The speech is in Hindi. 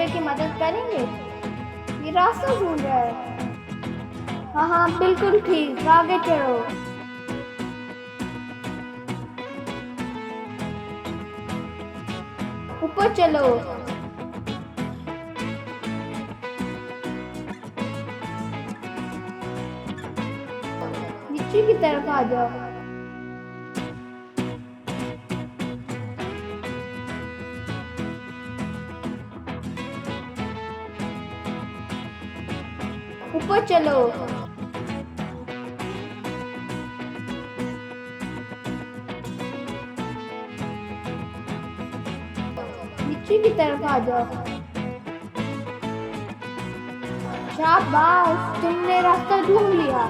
दूसरे की मदद करेंगे। ये रास्ता ढूंढ रहा है। हाँ हाँ बिल्कुल ठीक, आगे चलो। ऊपर चलो। नीचे की तरफ आ जाओ। ऊपर चलो। नीचे की तरफ आ जाओ। शाबाश, तुमने रास्ता ढूंढ लिया।